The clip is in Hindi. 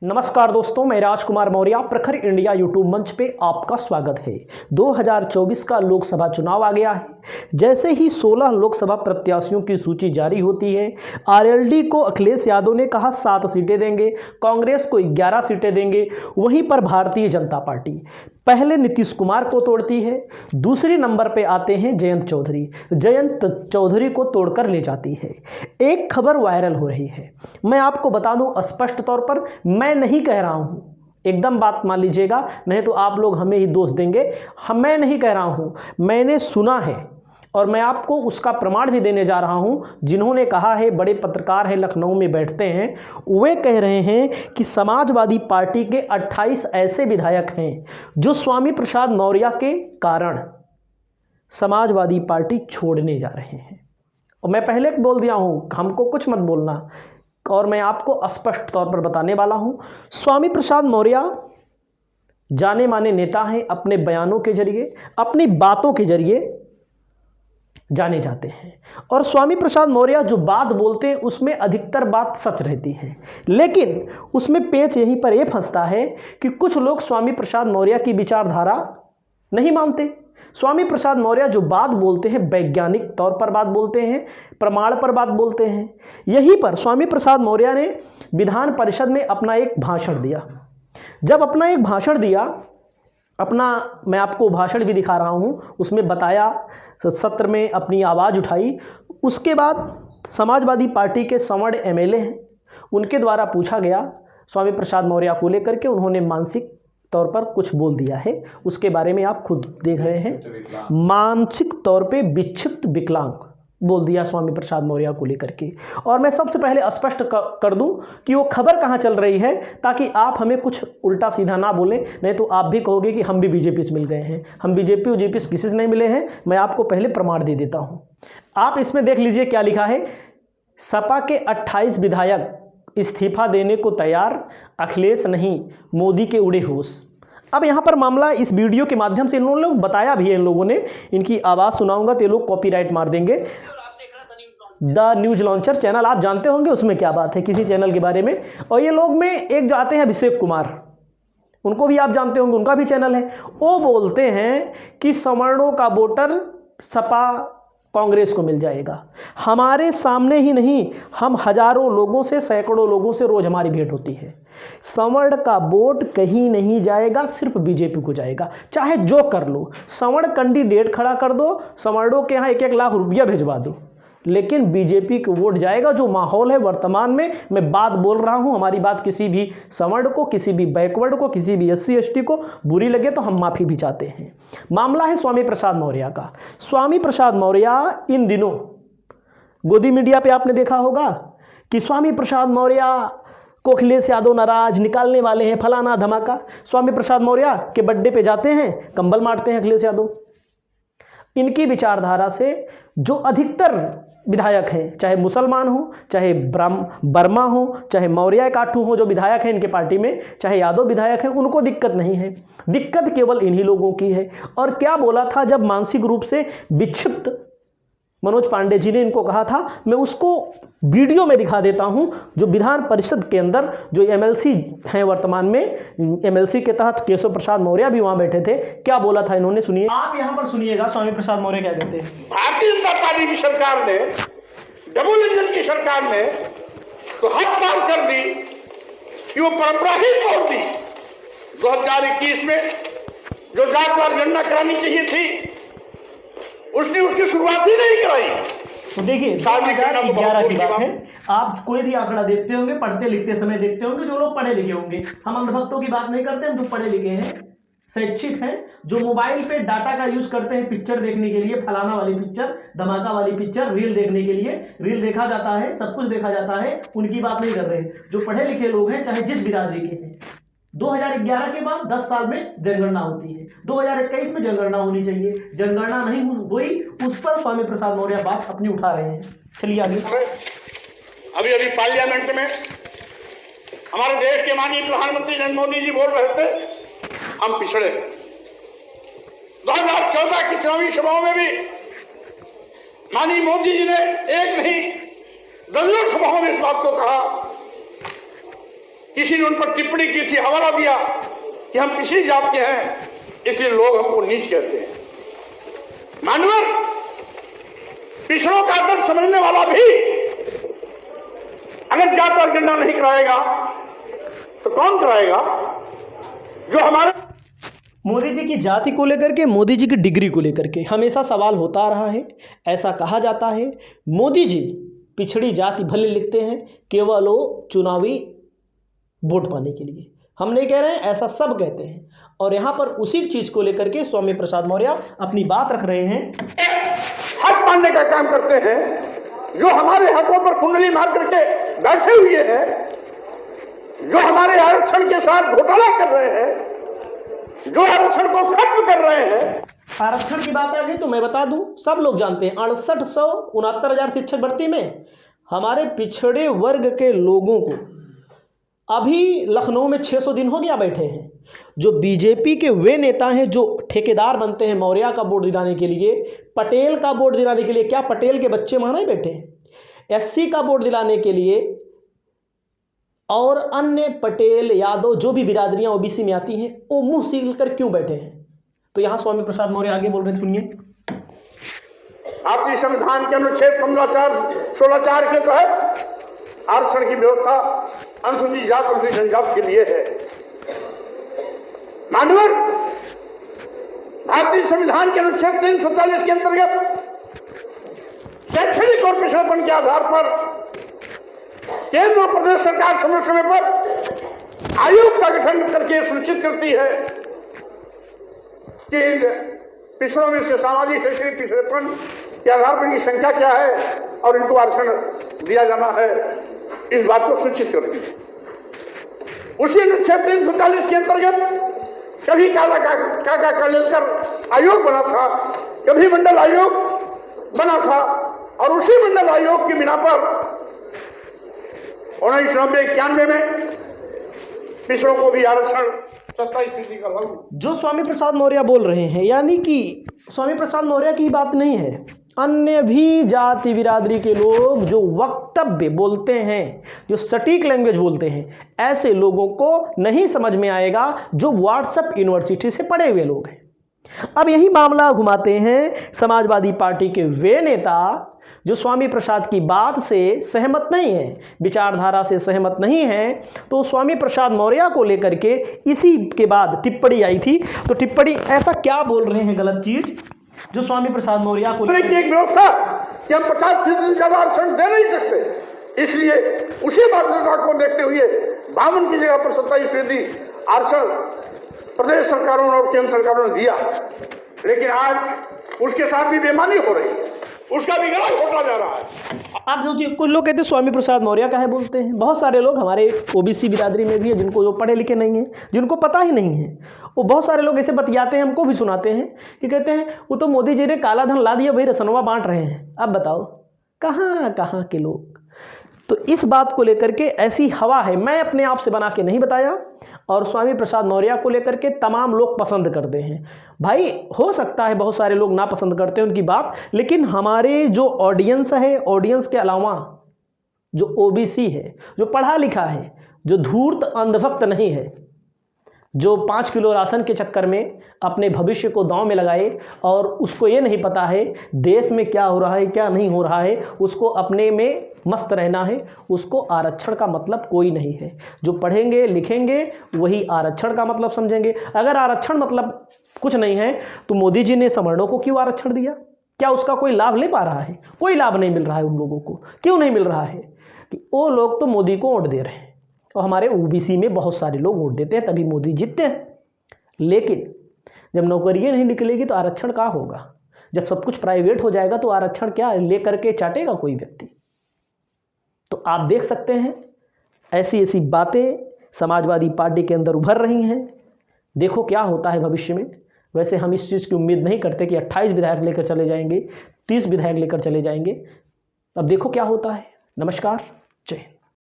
नमस्कार दोस्तों, मैं राजकुमार मौर्य प्रखर इंडिया यूट्यूब मंच पे आपका स्वागत है। 2024 का लोकसभा चुनाव आ गया है। जैसे ही 16 लोकसभा प्रत्याशियों की सूची जारी होती है, आरएलडी को अखिलेश यादव ने कहा 7 सीटें देंगे, कांग्रेस को 11 सीटें देंगे। वहीं पर भारतीय जनता पार्टी पहले नीतीश कुमार को तोड़ती है, दूसरे नंबर पे आते हैं जयंत चौधरी को तोड़कर ले जाती है। एक खबर वायरल हो रही है, मैं आपको बता दूं स्पष्ट तौर पर, मैं नहीं कह रहा हूं, एकदम बात मान लीजिएगा, नहीं तो आप लोग हमें ही दोष देंगे। मैं नहीं कह रहा हूं, मैंने सुना है और मैं आपको उसका प्रमाण भी देने जा रहा हूं। जिन्होंने कहा है, बड़े पत्रकार हैं, लखनऊ में बैठते हैं, वे कह रहे हैं कि समाजवादी पार्टी के 28 ऐसे विधायक हैं जो स्वामी प्रसाद मौर्य के कारण समाजवादी पार्टी छोड़ने जा रहे हैं। और मैं पहले बोल दिया हूं, हमको कुछ मत बोलना, और मैं आपको स्पष्ट तौर पर बताने वाला हूं। स्वामी प्रसाद मौर्य जाने माने नेता हैं, अपने बयानों के जरिए, अपनी बातों के जरिए जाने जाते हैं। और स्वामी प्रसाद मौर्य जो बात बोलते हैं उसमें अधिकतर बात सच रहती है, लेकिन उसमें पेच यहीं पर यह फंसता है कि कुछ लोग स्वामी प्रसाद मौर्य की विचारधारा नहीं मानते। स्वामी प्रसाद मौर्य जो बात बोलते हैं वैज्ञानिक तौर पर बात बोलते हैं, प्रमाण पर बात बोलते हैं। यहीं पर स्वामी प्रसाद मौर्य ने विधान परिषद में अपना एक भाषण दिया। जब अपना एक भाषण दिया, मैं आपको भाषण भी दिखा रहा हूं, उसमें बताया, सत्र में अपनी आवाज़ उठाई। उसके बाद समाजवादी पार्टी के संवर्ण एमएलए हैं, उनके द्वारा पूछा गया स्वामी प्रसाद मौर्य को लेकर के, उन्होंने मानसिक तौर पर कुछ बोल दिया है, उसके बारे में आप खुद देख रहे हैं। मानसिक तौर पे विक्षिप्त विकलांग बोल दिया स्वामी प्रसाद मौर्य को लेकर के। और मैं सबसे पहले स्पष्ट कर दूं कि वो खबर कहां चल रही है, ताकि आप हमें कुछ उल्टा सीधा ना बोलें, नहीं तो आप भी कहोगे कि हम भी बीजेपी से मिल गए हैं। हम बीजेपी किसी से नहीं मिले हैं। मैं आपको पहले प्रमाण दे देता हूं, आप इसमें देख लीजिए क्या लिखा है। सपा के 28 विधायक इस्तीफा देने को तैयार, अखिलेश नहीं मोदी के उड़े होश। अब यहाँ पर मामला इस वीडियो के माध्यम से इन लोग बताया भी है, इन लोगों ने, इनकी आवाज़ सुनाऊंगा तो ये लोग कॉपीराइट मार देंगे। द न्यूज लॉन्चर चैनल आप जानते होंगे, उसमें क्या बात है किसी चैनल के बारे में। और ये लोग में एक जो आते हैं अभिषेक कुमार, उनको भी आप जानते होंगे, उनका भी चैनल है। वो बोलते हैं कि सवर्णों का वोटर सपा कांग्रेस को मिल जाएगा। हमारे सामने ही नहीं, हम हजारों लोगों से, सैकड़ों लोगों से रोज हमारी भेंट होती है। सवर्ण का वोट कहीं नहीं जाएगा, सिर्फ बीजेपी को जाएगा, चाहे जो कर लो। सवर्ण कैंडिडेट खड़ा कर दो, सवर्णों के यहाँ 1-1 लाख रुपया भिजवा दो, लेकिन बीजेपी को वोट जाएगा। जो माहौल है वर्तमान में, मैं बात बोल रहा हूं, हमारी बात किसी भी सवर्ण को, किसी भी बैकवर्ड को, किसी भी SC ST को बुरी लगे तो हम माफी भी चाहते हैं। मामला है स्वामी प्रसाद मौर्य का। स्वामी प्रसाद मौर्य इन दिनों गोदी मीडिया पे आपने देखा होगा कि स्वामी प्रसाद मौर्य को अखिलेश यादव नाराज, निकालने वाले हैं, फलाना धमाका। स्वामी प्रसाद मौर्य के बर्थडे पे जाते हैं, कंबल मारते हैं अखिलेश यादव। इनकी विचारधारा से जो अधिकतर विधायक हैं, चाहे मुसलमान हो, चाहे बर्मा हो, चाहे मौर्य काठू हो, जो विधायक हैं इनके पार्टी में, चाहे यादव विधायक हैं, उनको दिक्कत नहीं है। दिक्कत केवल इन्हीं लोगों की है। और क्या बोला था जब मानसिक रूप से विक्षिप्त मनोज पांडे जी ने इनको कहा था, मैं उसको वीडियो में दिखा देता हूं। जो विधान परिषद के अंदर जो MLC हैं वर्तमान में, MLC के तहत केशव प्रसाद मौर्य भी वहां बैठे थे, क्या बोला था इन्होंने, सुनिए। आप यहां पर सुनिएगा स्वामी प्रसाद मौर्य क्या कहते हैं। भारतीय जनता पार्टी की सरकार ने, डबल इंजन की सरकार ने तो हद पार कर दी कि वो परंपरा ही तोड़ दी। 2021 में जो जातवार गणना करानी चाहिए थी, उसने उसकी शुरुआत ही नहीं कराई। तो देखिए 2011 की बात है। आप कोई भी आंकड़ा देखते होंगे, पढ़ते लिखते समय देखते होंगे, जो लोग पढ़े लिखे होंगे, हम अंधभक्तों की बात नहीं करते हैं, जो पढ़े लिखे हैं, शैक्षिक हैं, जो मोबाइल पे डाटा का यूज करते हैं पिक्चर देखने के लिए, फलाना वाली पिक्चर, धमाका वाली पिक्चर, रील देखने के लिए, रील देखा जाता है, सब कुछ देखा जाता है, उनकी बात नहीं कर रहे। जो पढ़े लिखे लोग हैं, चाहे जिस बिरादरी के हैं, 2011 के बाद 10 साल में जनगणना होती है, 2021 में जनगणना होनी चाहिए, जनगणना नहीं हुई, उस पर स्वामी प्रसाद मौर्य बात अपनी उठा रहे हैं। चलिए आगे। अभी पार्लियामेंट में हमारे देश के माननीय प्रधानमंत्री नरेंद्र मोदी जी बोल रहे थे, हम पिछड़े। 2014 की चुनावी सभाओं में भी माननीय मोदी जी ने एक नहीं 10 सभाओं में इस बात को कहा किसी ने उन पर टिप्पणी की थी, हवाला दिया कि हम पिछड़ी जात के हैं, इसलिए लोग हमको नीच कहते हैं। मानवर, पिछड़ों का दर्द समझने वाला भी अगर जात और गणना नहीं कराएगा तो कौन कराएगा? जो हमारे मोदी जी की जाति को लेकर के, मोदी जी की डिग्री को लेकर के हमेशा सवाल होता रहा है। ऐसा कहा जाता है मोदी जी पिछड़ी जाति भले लिखते हैं केवल वो चुनावी वोट पाने के लिए। हम नहीं कह रहे हैं, ऐसा सब कहते हैं। और यहाँ पर उसी चीज़ को लेकर के स्वामी प्रसाद मौर्य अपनी बात रख रहे हैं। हक मानने का काम करते हैं। जो हमारे हकों पर कुंडली मार करके बैठे हुए हैं, जो हमारे आरक्षण के साथ घोटाला कर रहे हैं, जो आरक्षण को खत्म कर रहे हैं। आरक्षण की बात आ गई तो मैं बता दूं, सब लोग जानते हैं 68,69,000 शिक्षक भर्ती में हमारे पिछड़े वर्ग के लोगों को अभी लखनऊ में 600 दिन हो गया बैठे हैं। जो बीजेपी के वे नेता हैं जो ठेकेदार बनते हैं मौर्य का वोट दिलाने के लिए, पटेल का वोट दिलाने के लिए, क्या पटेल के बच्चे वहाँ नहीं बैठे हैं? एससी का वोट दिलाने के लिए और अन्य पटेल यादव जो भी बिरादरियां ओबीसी में आती हैं, वो मुंह सील कर क्यों बैठे हैं? तो यहाँ स्वामी प्रसाद मौर्य आगे बोल रहे, सुनिए। भारतीय संविधान के अनुच्छेद 15(4)(16)(4) के तहत आरक्षण की व्यवस्था अनुसूचित जात और अनुसूचित जनजाति के लिए है। मानवर, भारतीय संविधान के अनुच्छेद 347 के अंतर्गत शैक्षणिक और पिछड़ेपन के आधार पर केंद्र और प्रदेश सरकार समय समय पर आयोग का गठन करके सुनिश्चित करती है कि पिछड़ों में से सामाजिक शैक्षणिक पिछड़ेपन के आधार पर इनकी संख्या क्या है और इनको आरक्षण दिया जाना है, इस बात को सुनिश्चित करती है। उसी अनुच्छेद 340 के अंतर्गत कभी काका कालेलकर आयोग बना था, कभी मंडल आयोग बना था, और उसी मंडल आयोग की बिना पर 1990-91 में पिछड़ों को भी आरक्षण 27% का लागू। जो स्वामी प्रसाद मौर्य बोल रहे हैं, यानी कि स्वामी प्रसाद मौर्य की बात नहीं है, अन्य भी जाति बिरादरी के लोग जो वक्तव्य बोलते हैं, जो सटीक लैंग्वेज बोलते हैं, ऐसे लोगों को नहीं समझ में आएगा जो व्हाट्सएप यूनिवर्सिटी से पढ़े हुए लोग हैं। अब यही मामला घुमाते हैं समाजवादी पार्टी के वे नेता जो स्वामी प्रसाद की बात से सहमत नहीं है, विचारधारा से सहमत नहीं है। तो स्वामी प्रसाद मौर्य को लेकर के इसी के बाद टिप्पणी आई थी। तो टिप्पणी ऐसा क्या बोल रहे हैं गलत चीज जो स्वामी प्रसाद मौर्य को एक व्यवस्था कि हम 50% से ज्यादा आरक्षण दे नहीं सकते, इसलिए उसी बाध्यता को देखते हुए 52 की जगह पर 27% आरक्षण प्रदेश सरकारों और केंद्र सरकारों ने दिया। लेकिन आज उसके साथ भी बेईमानी हो रही है, उसका भी गला घोटा जा रहा है। आप जो कुछ लोग कहते हैं स्वामी प्रसाद मौर्य का है बोलते हैं, बहुत सारे लोग हमारे ओबीसी बिरादरी में भी है जिनको जो पढ़े लिखे नहीं हैं, जिनको पता ही नहीं है, वो बहुत सारे लोग ऐसे बतियाते हैं, हमको भी सुनाते हैं कि कहते हैं वो तो मोदी जी ने काला धन ला दिया, वही रसनवा बांट रहे हैं। अब बताओ कहाँ कहाँ के लोग। तो इस बात को लेकर के ऐसी हवा है, मैं अपने आप से बना के नहीं बताया, और स्वामी प्रसाद मौर्य को लेकर के तमाम लोग पसंद करते हैं। भाई हो सकता है बहुत सारे लोग ना पसंद करते हैं उनकी बात, लेकिन हमारे जो ऑडियंस है, ऑडियंस के अलावा जो ओबीसी है, जो पढ़ा लिखा है, जो धूर्त अंधभक्त नहीं है, जो 5 किलो राशन के चक्कर में अपने भविष्य को दांव में लगाए और उसको ये नहीं पता है देश में क्या हो रहा है क्या नहीं हो रहा है, उसको अपने में मस्त रहना है, उसको आरक्षण का मतलब कोई नहीं है। जो पढ़ेंगे लिखेंगे वही आरक्षण का मतलब समझेंगे। अगर आरक्षण मतलब कुछ नहीं है तो मोदी जी ने सवर्णों को क्यों आरक्षण दिया? क्या उसका कोई लाभ ले पा रहा है? कोई लाभ नहीं मिल रहा है उन लोगों को। क्यों नहीं मिल रहा है? कि वो लोग तो मोदी को वोट दे रहे हैं और हमारे ओबीसी में बहुत सारे लोग वोट देते हैं, तभी मोदी जीतते हैं। लेकिन जब नौकरियां नहीं निकलेगी तो आरक्षण क्या होगा? जब सब कुछ प्राइवेट हो जाएगा तो आरक्षण क्या ले करके चाटेगा कोई व्यक्ति? तो आप देख सकते हैं ऐसी ऐसी बातें समाजवादी पार्टी के अंदर उभर रही हैं। देखो क्या होता है भविष्य में। वैसे हम इस चीज़ की उम्मीद नहीं करते कि 28 विधायक लेकर चले जाएंगे, 30 विधायक लेकर चले जाएंगे। अब देखो क्या होता है। नमस्कार, जय हिंद।